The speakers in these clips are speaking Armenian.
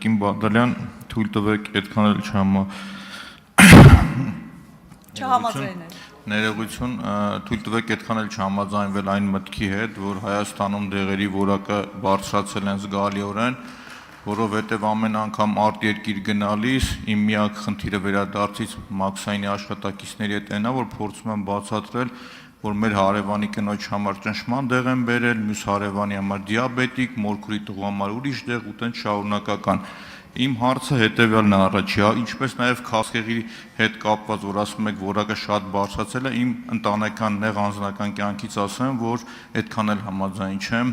Տիկին Բադալյան, թույլ տվեք այդքան էլ չհամաձայնել։ Ներողություն, թույլ տվեք այդքան էլ չհամաձայնվել այն մտքի հետ, որ Հայաստանում դեղերի որակը բարձրացել են զգալիորեն, որովհետև ամեն անգամ արտերկիր գնալիս իմ միակ խնդիրը վերադարձից Մաքսայինի աշխատակիցների հետ այնա, որ փորձում եմ բացատրել, որ մեր հարևանի կնոջ համար ճնշման դեղ են բերել, մյուս հարևանի համար դիաբետիկ, մորքուրի տղու համար ուրիշ դեղ ու տենց շարունակական։ Իմ հարցը հետևյալն է առաջի, ինչպես նաև քասկեղի հետ կապված, որ ասում եք որակը շատ բարձրացել է, իմ ընտանեկան նեղ անձնական կյանքից ասեմ, որ այդքան էլ համաձայն չեմ,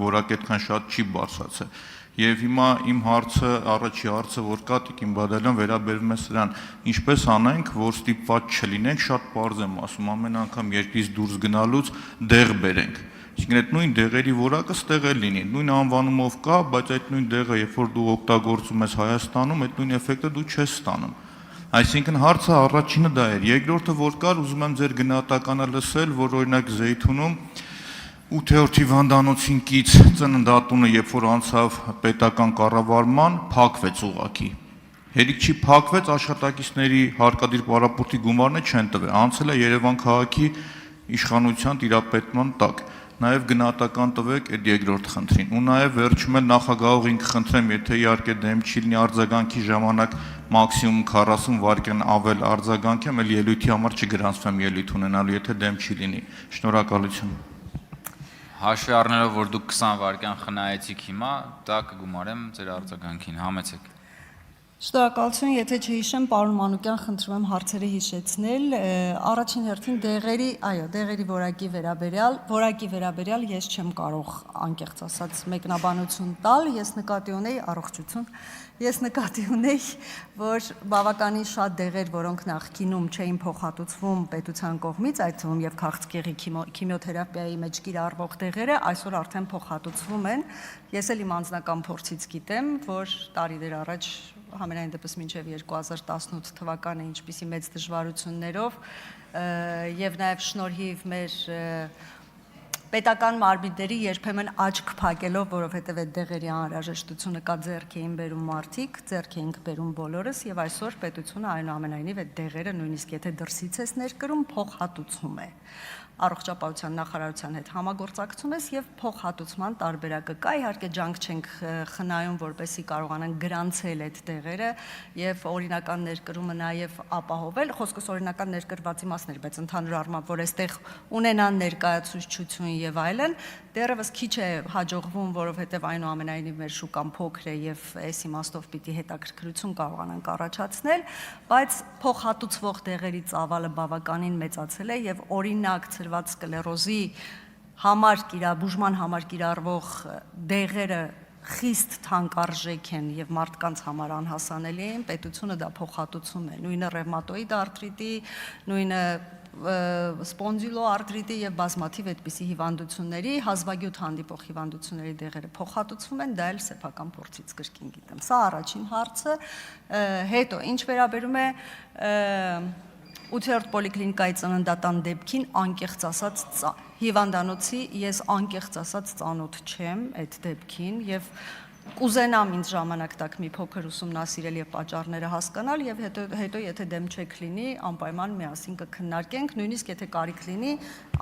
որակը այդքան շատ չի բարձրացել։ Եվ հիմա իմ հարցը, առաջի հարցը, որ կա Տիկին Բադալյան, վերաբերվում է սրան, ինչպես անենք, որ ստիպված չլինենք, շատ պարզ եմ ասում, ամեն անգամ երկրից դուրս գնալուց դեղ բերենք։ Այսինքն այդ նույն դեղերի որակը ստեղ էլ լինի, նույն անվանումով կա, բայց այդ նույն դեղը, երբ որ դու օգտագործում ես Հայաստանում, այդ նույն էֆեկտը դու չես ստանում։ Այսինքն հարցը առաջինը դա էր, երկրորդը որ կար, ուզում եմ ձեր գնահատականը լսել, որ օրինակ Զեյթունում 8-րդ հիվանդանոցին կից ծննդատունը, երբ որ անցավ պետական կառավարման, փակվեց ուղղակի։ Հերիք չի փակվեց, աշխատակիցների հարկադիր պարապորտի գումարները չեն տվել, անցել է Երևան քաղաքի իշխանության տիրապետման տակ։ Նաև գնահատական տվեք այդ երկրորդ խնդրին։ Ու նաև վերջում էլ նախագահողին կխնդրեմ, եթե իհարկե դեմ չի լինի արձագանքի ժամանակ մաքսիմում 40 վայրկյան ավել արձագանքեմ, այլ ելույթի համար չգրանցվեմ ելույթ ունենալու, եթե դեմ չի լինի։ Շնորհակալություն։ Հաշվի առնելով, որ դուք 20 վայրկյան խնայեցիք հիմա, դա կգումարեմ ձեր արձագանքին, համեցեք։ Շնորհակալություն, եթե չհիշեմ, պարոն Մանուկյան, խնդրում եմ հարցերը հիշեցնել, առաջին հերթին դեղերի որակի վերաբերյալ ես չեմ կարող անկեղծ ասած մեկնաբանություն տալ, ես նկատի ունեի առողջություն, ես նկատի ունեի, որ բավականին շատ դեղեր, որոնք նախկինում չէին փոխհատուցվում պետության կողմից, այդ թվում եւ քաղցկեղի քիմիոթերապիայի մեջ կիրառվող դեղերը, այսօր արդեն փոխհատուցվում են։ Ես էլ իմ անձնական փորձից գիտեմ, որ տարիներ առաջ համենայն դեպս մինչև 2018 թվականը ինչպիսի մեծ դժվարություններով եւ նաեւ շնորհիվ մեր պետական մարմինների երբեմն աչք փակելով, որովհետեւ այդ դեղերի անհրաժեշտությունը կա ձեռք էին բերում մարդիկ, ձեռք էինք բերում բոլորս եւ այսօր պետությունը այնուամենայնիվ այդ դեղերը նույնիսկ եթե դրսից ես ներկրում փոխհատուցում է։ Առողջապահության նախարարության հետ համագործակցում ես եւ փոխհատուցման տարբերակը կա, իհարկե ջանք չենք խնայում, որպեսզի կարողանան գրանցել այդ դեղերը եւ օրինական ներկրումը նաեւ ապահովել, խոսքս օրինական ներկրվածի մասն էր, բայց ընդհանուր առմամբ որ այստեղ ունենան ներկայացուցչություն եւ այլն, դեռևս քիչ է հաջողվում, որովհետեւ այնուամենայնիվ մեր շուկան փոքր է եւ այս իմաստով պիտի հետաքրքրություն կարողանանք առաջացնել, բայց փոխհատուցվող դեղերի ծավալը բավականին մեծացել է եւ օրինակ ցրված սկլերոզի բուժման համար կիրառվող դեղերը խիստ թանկարժեք են եւ մարդկանց համար անհասանելի են, պետությունը դա փոխհատուցում է, նույնը ռևմատոիդ արթրիտի, նույնը սպոնդիլոարթրիտի եւ բազմաթիվ այդպիսի հիվանդությունների, հազվագյուտ հանդիպող հիվանդությունների դեղերը փոխհատուցվում են, դա էլ սեփական փորձից կրկին գիտեմ։ Սա առաջին հարցը, հետո ինչ վերաբերում է 8-րդ պոլիկլինիկայի ծննդատան դեպքին անկեղծ ասած հիվանդանոցի ես անկեղծ ասած ծանոթ չեմ այդ դեպքին եւ կուզենամ ինձ ժամանակ տակ մի փոքր ուսումնասիրել եւ պատճառները հասկանալ եւ հետո եթե դեմ չեք լինի անպայման միասին կքննարկենք, նույնիսկ եթե կարիք լինի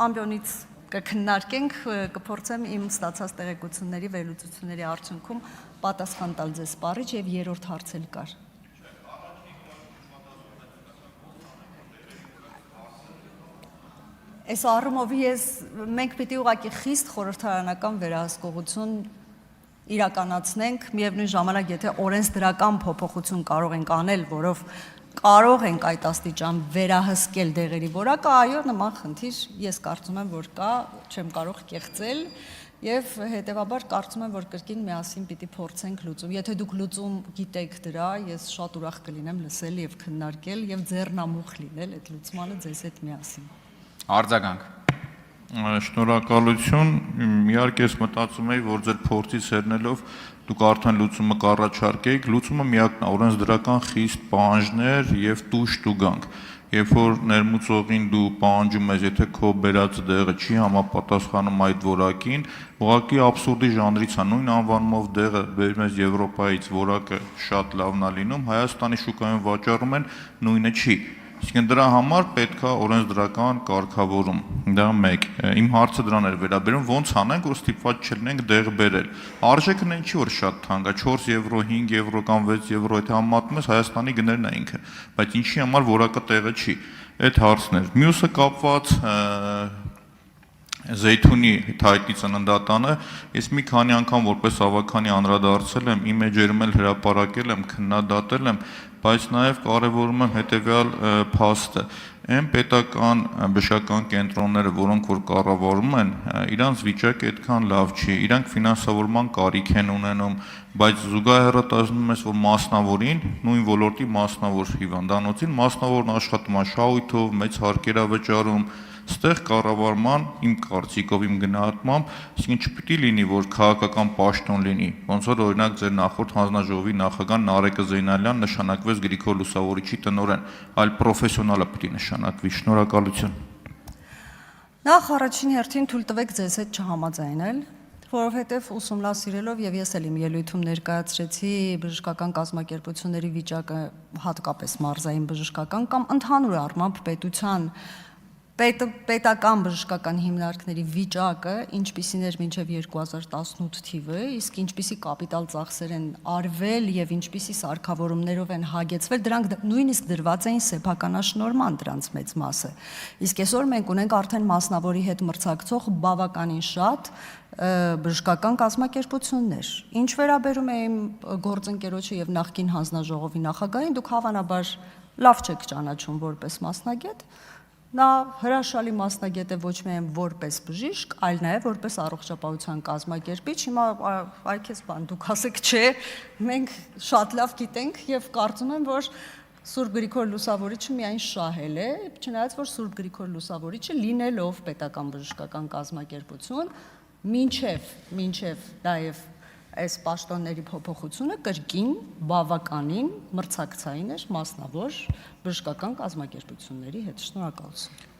ամբիոնից կքննարկենք, կփորձեմ իմ ստացած տեղեկությունների վերլուծությունների արդյունքում պատասխան տալ ձեզ սպառիչ եւ երրորդ հարց էլ կար։ Այս առումով մենք պիտի ուղղակի խիստ խորհրդարանական վերահսկողություն իրականացնենք, միևնույն ժամանակ եթե օրենսդրական փոփոխություն կարող ենք անել, որով կարող ենք այդ աստիճան վերահսկել դեղերի որակը, այո, նման խնդիր ես կարծում եմ, որ կա, չեմ կարող կեղծել եւ հետեւաբար կարծում եմ, որ կրկին միասին պիտի փորձենք լուծում։ Եթե դուք լուծում գիտեք դրա, ես շատ ուրախ կլինեմ լսել եւ քննարկել եւ ձեռնամուխ լինել այդ լուծմանը ձեզ հետ միասին։ Արձագանք։ Շնորհակալություն, իհարկե ես մտածում եի, որ ձեր փորձից ելնելով դուք արդեն լուծումը կառաջարկեիք, լուծումը միակն է, օրենսդրական խիստ պահանջներ եւ տուժ տուգանք։ երբ որ ներմուծողին դու պահանջում ես, եթե քո բերած դեղը չի համապատասխանում այդ որակին, ուղղակի աբսուրդի ժանրից է, նույն անվանումով դեղը բերում ես Եվրոպայից, որակը շատ լավն է լինում, Հայաստանի շուկայում վաճառում են, նույնը չի։ Իսկ դրա համար պետք է օրենսդրական կարգավորում։ Դա մեկ։ Իմ հարցը դրան էր վերաբերում, ոնց անենք, որ ստիպված չլինենք դեղ բերել։ Արժեքն այն չի, որ շատ թանկ է, 4 եվրո, 5 եվրո կամ 6 եվրո, եթե համատում ես Հայաստանի գներն է ինքը, բայց ինչի համար որակը տեղը չի։ Այդ հարցն էր։ Մյուսը կապված Զեյթունի հայտնի ծննդատանը, ես մի քանի անգամ որպես ավագանի անդրադարձել եմ, իմ էջերում էլ հրապարակել եմ, քննադատել եմ, բայց նաև կարևորում եմ հետևյալ փաստը։ Այն պետական բժշկական կենտրոնները, որոնք որ կառավարում են, իրանց վիճակը այդքան լավ չի, իրանք ֆինանսավորման կարիք են ունենում, բայց զուգահեռը ասում ես, որ մասնավորին, նույն ոլորտի մասնավոր հիվանդանոցին, մասնավորն աշխատում է շահույթով, մեծ հարկեր է վճարում, ստեղ կառավարման իմ կարծիքով, իմ գնահատմամբ, այսինքն չպիտի լինի, որ քաղաքական պաշտոն լինի, ոնց որ օրինակ ձեր նախորդ հանձնաժողովի նախագահ Նարեկը Զեյնալյան նշանակվեց Գրիգոր Լուսավորիչի տնօրեն, այլ պրոֆեսիոնալը պիտի նշանակվի։ Շնորհակալություն։ Նախ առաջին հերթին թույլ տվեք ձեզ հետ չհամաձայնել, որովհետև ուսումնասիրելով եւ ես էլ իմ ելույթում ներկայացրեցի բժշկական կազմակերպությունների վիճակը, հատկապես մարզային բժշկական կամ ընդհանուր առմամբ պետության պետական բժշկական հիմնարկների վիճակը, ինչպիսին էր մինչև 2018 թիվը, իսկ ինչպիսի կապիտալ ծախսեր են արվել եւ ինչպիսի սարքավորումներով են հագեցվել, դրանք նույնիսկ դրված էին սեփականաշնորհման դրանց մեծ մասը։ Իսկ այսօր մենք ունենք արդեն մասնավորի հետ մրցակցող բավականին շատ բժշկական կազմակերպություններ։ Ինչ վերաբերում է իմ գործընկերոջը եւ նախկին հանձնաժողովի նախագահին, դուք հավանաբար լավ չեք ճանաչում որպես մասնագետ։ Նա հրաշալի մասնագետ է ոչ միայն որպես բժիշկ, այլ նաև որպես առողջապահության կազմակերպիչ։ Հիմա այքես բան դուք ասեք, չէ, մենք շատ լավ գիտենք եւ կարծում եմ, որ Սուրբ Գրիգոր Լուսավորիչը միայն շահել է, չնայած որ Սուրբ Գրիգոր Լուսավորիչը լինելով պետական բժշկական կազմակերպություն, մինչև նաև այս պաշտոնների փոփոխությունը կրկին բավականին մրցակցային էր մասնավոր բժշկական կազմակերպությունների հետ։ Շնորհակալություն։